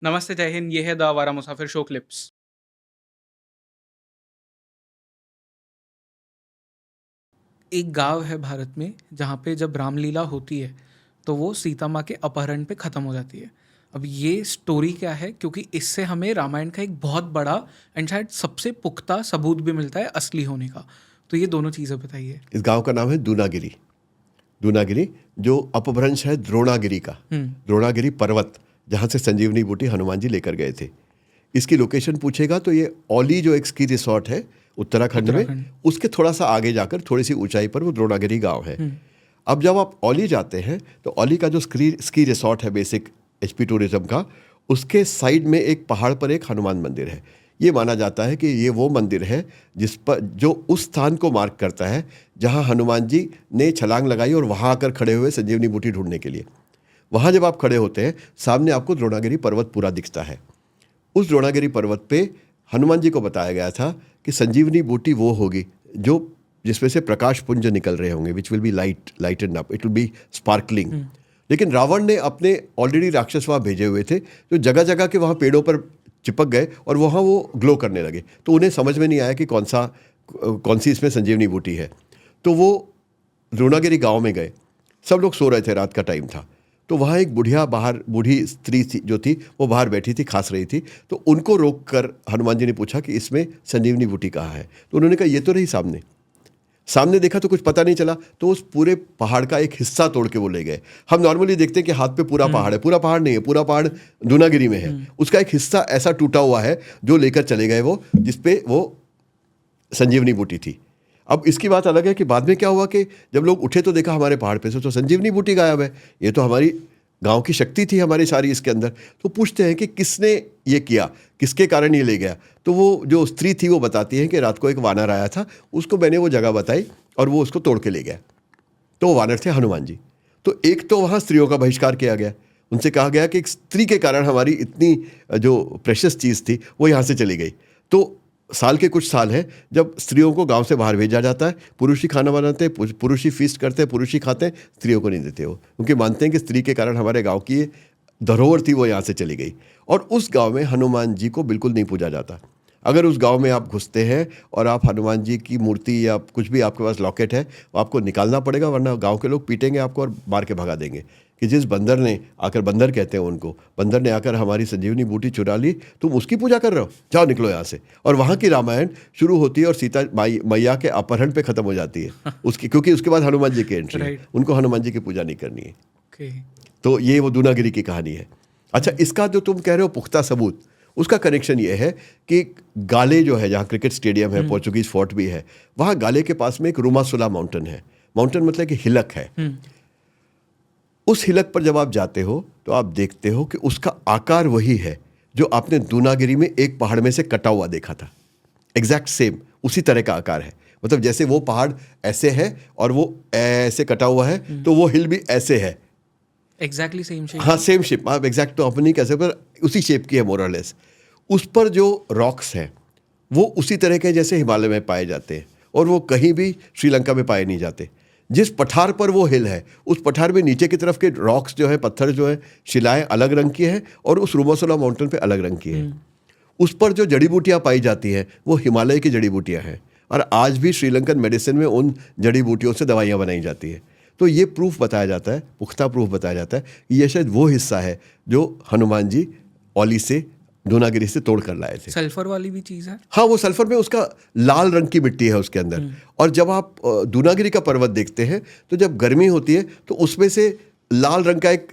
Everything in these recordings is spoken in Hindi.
नमस्ते, जय हिंद। ये है द आवारा मुसाफिर शो क्लिप्स। एक गाँव है भारत में जहाँ पे जब रामलीला होती है तो वो सीता माँ के अपहरण पे ख़त्म हो जाती है। अब ये स्टोरी क्या है, क्योंकि इससे हमें रामायण का एक बहुत बड़ा एंड शायद सबसे पुख्ता सबूत भी मिलता है असली होने का। तो ये दोनों चीज़ें बताइए। इस गांव का नाम है दूनागिरी। दूनागिरी जो अपभ्रंश है द्रोणागिरी का। द्रोणागिरी पर्वत जहाँ से संजीवनी बूटी हनुमान जी लेकर गए थे। इसकी लोकेशन पूछेगा तो ये औली जो एक स्की रिसोर्ट है उत्तराखंड में, उसके थोड़ा सा आगे जाकर थोड़ी सी ऊंचाई पर वो द्रोणागिरी गांव है। अब जब आप औली जाते हैं तो औली का जो स्की रिसोर्ट है बेसिक एचपी टूरिज्म का, उसके साइड में एक पहाड़ पर एक हनुमान मंदिर है। ये माना जाता है कि ये वो मंदिर है जिस पर जो उस स्थान को मार्क करता है जहां हनुमान जी ने छलांग लगाई और वहां आकर खड़े हुए संजीवनी बूटी ढूंढने के लिए। वहां जब आप खड़े होते हैं सामने आपको द्रोणागिरी पर्वत पूरा दिखता है। उस द्रोणागिरी पर्वत पे हनुमान जी को बताया गया था कि संजीवनी बूटी वो होगी जो जिसमें से प्रकाश पुंज निकल रहे होंगे, which will be lightened up, it will be sparkling. लेकिन रावण ने अपने ऑलरेडी राक्षस वहाँ भेजे हुए थे जो जगह जगह के वहाँ पेड़ों पर चिपक गए और वहाँ वो ग्लो करने लगे। तो उन्हें समझ में नहीं आया कि कौन सी इसमें संजीवनी बूटी है। तो वो द्रोणागिरी गांव में गए। सब लोग सो रहे थे, रात का टाइम था। तो वहाँ एक बूढ़ी स्त्री जो थी वो बाहर बैठी थी, खांस रही थी। तो उनको रोक कर हनुमान जी ने पूछा कि इसमें संजीवनी बूटी कहाँ है। तो उन्होंने कहा ये तो रही सामने देखा तो कुछ पता नहीं चला। तो उस पूरे पहाड़ का एक हिस्सा तोड़ के वो ले गए। हम नॉर्मली देखते हैं कि हाथ पे पूरा पहाड़ है, पूरा पहाड़ नहीं है, पूरा पहाड़ दूनागिरी में है। उसका एक हिस्सा ऐसा टूटा हुआ है जो लेकर चले गए वो, जिसपे वो संजीवनी बूटी थी। अब इसकी बात अलग है कि बाद में क्या हुआ कि जब लोग उठे तो देखा हमारे पहाड़ पे से तो संजीवनी बूटी गायब है। ये तो हमारी गांव की शक्ति थी हमारी सारी इसके अंदर। तो पूछते हैं कि किसने ये किया, किसके कारण ये ले गया। तो वो जो स्त्री थी वो बताती है कि रात को एक वानर आया था, उसको मैंने वो जगह बताई और वो उसको तोड़ के ले गया। तो वो वानर थे हनुमान जी। तो एक तो वहाँ स्त्रियों का बहिष्कार किया गया। उनसे कहा गया कि एक स्त्री के कारण हमारी इतनी जो प्रेशियस चीज़ थी वो यहाँ से चली गई। तो साल के कुछ साल हैं जब स्त्रियों को गांव से बाहर भेजा जाता है। पुरुष ही खाना बनाते हैं, पुरुष ही फीस्ट करते हैं, पुरुष ही खाते हैं, स्त्रियों को नहीं देते वो, क्योंकि मानते हैं कि स्त्री के कारण हमारे गांव की ये धरोहर थी वो यहाँ से चली गई। और उस गांव में हनुमान जी को बिल्कुल नहीं पूजा जाता। अगर उस गांव में आप घुसते हैं और आप हनुमान जी की मूर्ति या कुछ भी आपके पास लॉकेट है वो आपको निकालना पड़ेगा, वरना गांव के लोग पीटेंगे आपको और मार के भगा देंगे कि जिस बंदर ने आकर, बंदर कहते हैं उनको, बंदर ने आकर हमारी संजीवनी बूटी चुरा ली, तुम उसकी पूजा कर रहे हो, जाओ निकलो यहाँ से। और वहाँ की रामायण शुरू होती है और सीता मैया के अपहरण पे ख़त्म हो जाती है उसकी, क्योंकि उसके बाद हनुमान जी की एंट्री है। उनको हनुमान जी की पूजा नहीं करनी है। तो ये वो दूनागिरी की कहानी है। अच्छा, इसका जो तुम कह रहे हो पुख्ता सबूत, उसका कनेक्शन ये है कि गाले जो है जहाँ क्रिकेट स्टेडियम है, पोर्चुगीज फोर्ट भी है, वहाँ गाले के पास में एक रुमासुला माउंटेन है। माउंटेन मतलब कि हिलक है। उस हिलक पर जब आप जाते हो तो आप देखते हो कि उसका आकार वही है जो आपने दूनागिरी में एक पहाड़ में से कटा हुआ देखा था। एग्जैक्ट सेम उसी तरह का आकार है। मतलब जैसे वो पहाड़ ऐसे है और वो ऐसे कटा हुआ है तो वो हिल भी ऐसे है। Exactly same shape. हाँ, सेम शेप। आप एग्जैक्ट तो अपन नहीं कह सकते पर उसी शेप की है मोर और लेस। उस पर जो रॉक्स हैं वो उसी तरह के जैसे हिमालय में पाए जाते हैं और वो कहीं भी श्रीलंका में पाए नहीं जाते। जिस पठार पर वो हिल है उस पठार में नीचे की तरफ के रॉक्स जो है, पत्थर जो है, शिलाएं अलग रंग की हैं और उस रुमासुला माउंटेन पे अलग रंग की है। उस पर जो जड़ी बूटियाँ पाई जाती हैं वो हिमालय की जड़ी बूटियाँ हैं और आज भी श्रीलंकन मेडिसिन में उन जड़ी बूटियों से दवाइयाँ बनाई जाती हैं। तो ये प्रूफ बताया जाता है, पुख्ता प्रूफ बताया जाता है कि ये शायद वो हिस्सा है जो हनुमान जी औली से, दूनागिरी से तोड़ कर लाए थे। सल्फर वाली भी चीज़ है। हाँ, वो सल्फर में उसका लाल रंग की मिट्टी है उसके अंदर। और जब आप दूनागिरी का पर्वत देखते हैं तो जब गर्मी होती है तो उसमें से लाल रंग का एक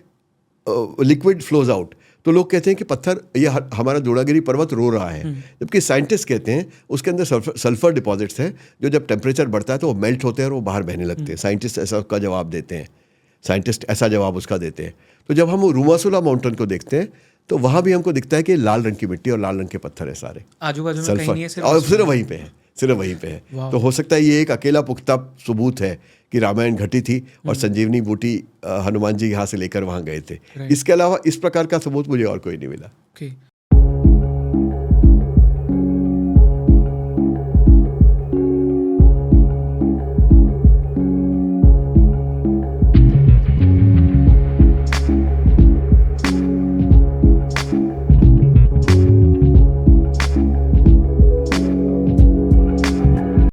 लिक्विड फ्लोज आउट। तो लोग कहते हैं कि पत्थर, ये हमारा दूनागिरी पर्वत रो रहा है। जबकि साइंटिस्ट कहते हैं उसके अंदर सल्फर डिपॉजिट्स हैं जो जब टेम्परेचर बढ़ता है तो वो मेल्ट होते हैं और वो बाहर बहने लगते हैं। साइंटिस्ट ऐसा उसका जवाब देते हैं, साइंटिस्ट ऐसा जवाब उसका देते हैं। तो जब हम रुमासुला माउंटेन को देखते हैं तो वहाँ भी हमको दिखता है कि लाल रंग की मिट्टी और लाल रंग के पत्थर है सारे, आजू बाजू में कहीं नहीं है, और सिर्फ वहीं पे है, सिर्फ वहीं पे है। तो हो सकता है ये एक अकेला पुख्ता सबूत है कि रामायण घटी थी और संजीवनी बूटी हनुमान जी यहाँ से लेकर वहाँ गए थे। इसके अलावा इस प्रकार का सबूत मुझे और कोई नहीं मिला।